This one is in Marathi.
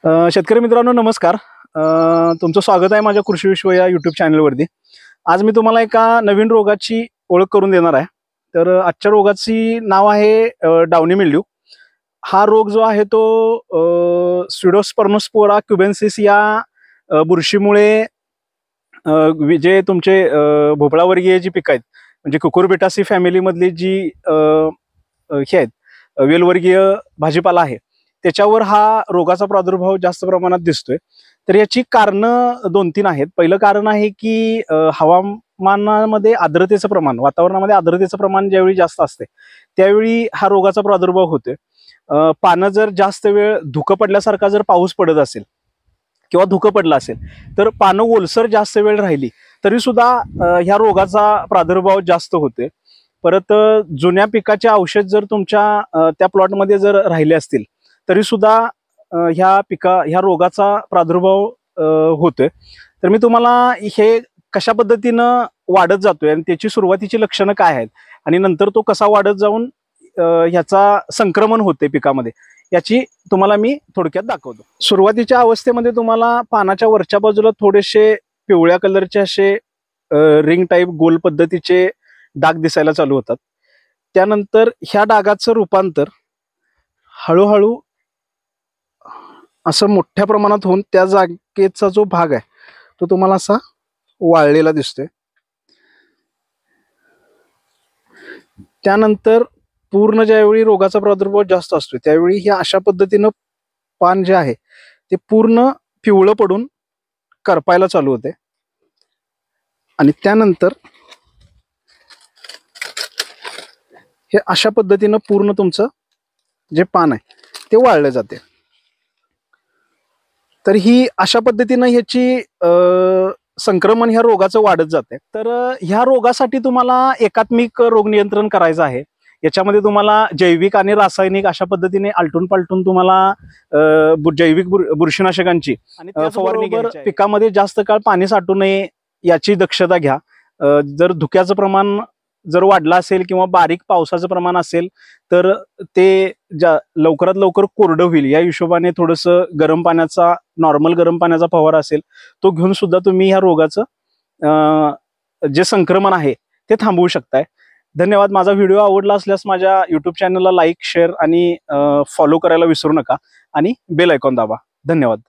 शेतकरी मित्रांनो नमस्कार. तुमचं स्वागत आहे माझ्या कृषी विश्व या यूट्यूब चॅनलवरती. आज मी तुम्हाला एका नवीन रोगाची ओळख करून देणार आहे. तर आजच्या रोगाची नाव आहे डाउनी मिल्ड्यू. हा रोग जो आहे तो स्युडोस्पर्मोस्पोरा क्युबेन्सिस या बुरशीमुळे जे तुमचे भोपळावर्गीय जी पिकं आहेत म्हणजे कुकुरबिटासी फॅमिलीमधली जी हे आहेत वेलवर्गीय भाजीपाला आहे त्याच्यावर हा रोगाचा प्रादुर्भाव जास्त प्रमाणात दिसतोय. तर याची कारणं 2-3 आहेत. पहिलं कारण आहे की हवामानामध्ये आर्द्रतेचं प्रमाण, वातावरणामध्ये आर्द्रतेचं प्रमाण ज्यावेळी जास्त असते त्यावेळी हा रोगाचा प्रादुर्भाव होतोय. पानं जर जास्त वेळ धुकं पडल्यासारखा जर पाऊस पडत असेल किंवा धुकं पडलं असेल तर पानं ओलसर जास्त वेळ राहिली तरी सुद्धा ह्या रोगाचा प्रादुर्भाव जास्त होते. परत जुन्या पिकाचे औषध जर तुमच्या त्या प्लॉटमध्ये जर राहिले असतील तरी सुद्धा ह्या रोगाचा प्रादुर्भाव होतोय. तर मी तुम्हाला हे कशा पद्धतीनं वाढत जातोय आणि त्याची सुरुवातीची लक्षणं काय आहेत आणि नंतर तो कसा वाढत जाऊन ह्याचा संक्रमण होते पिकामध्ये याची तुम्हाला मी थोडक्यात दाखवतो. सुरुवातीच्या अवस्थेमध्ये तुम्हाला पानाच्या वरच्या बाजूला थोडेसे पिवळ्या कलरचे असे रिंग टाईप गोल पद्धतीचे डाग दिसायला चालू होतात. त्यानंतर ह्या डागाचं रूपांतर हळूहळू असं मोठ्या प्रमाणात होऊन त्या जागेचा जो भाग आहे तो तुम्हाला असा वाळलेला दिसतोय. त्यानंतर पूर्ण ज्यावेळी रोगाचा प्रादुर्भाव जास्त असतो त्यावेळी हे अशा पद्धतीनं पान जे आहे ते पूर्ण पिवळं पडून करपायला चालू होते आणि त्यानंतर हे अशा पद्धतीनं पूर्ण तुमचं जे पान आहे ते वाळलं जाते. तर ही अशा पद्धतीनं ह्याची संक्रमण ह्या रोगाचं वाढत जाते. तर ह्या रोगासाठी तुम्हाला एकात्मिक रोग नियंत्रण करायचं आहे. याच्यामध्ये तुम्हाला जैविक आणि रासायनिक अशा पद्धतीने आलटून पालटून तुम्हाला जैविक बुरशीनाशकांची फवारणी पिकामध्ये जास्त काळ पाणी साठू नये याची दक्षता घ्या. जर धुक्याचं प्रमाण जर वाढला असेल किंवा बारीक पावसाचं प्रमाण असेल तर ते लवकरात लवकर कोरडं होईल या हिशोबाने थोडंसं गरम पाण्याचा नॉर्मल गरम पाण्याचा फवारा असेल तो घेऊन सुद्धा तुम्ही ह्या रोगाचं जे संक्रमण आहे ते थांबवू शकताय. धन्यवाद. माझा व्हिडिओ आवडला असल्यास माझ्या यूट्यूब चॅनलला लाईक शेअर आणि फॉलो करायला विसरू नका आणि बेल आयकॉन दाबा. धन्यवाद.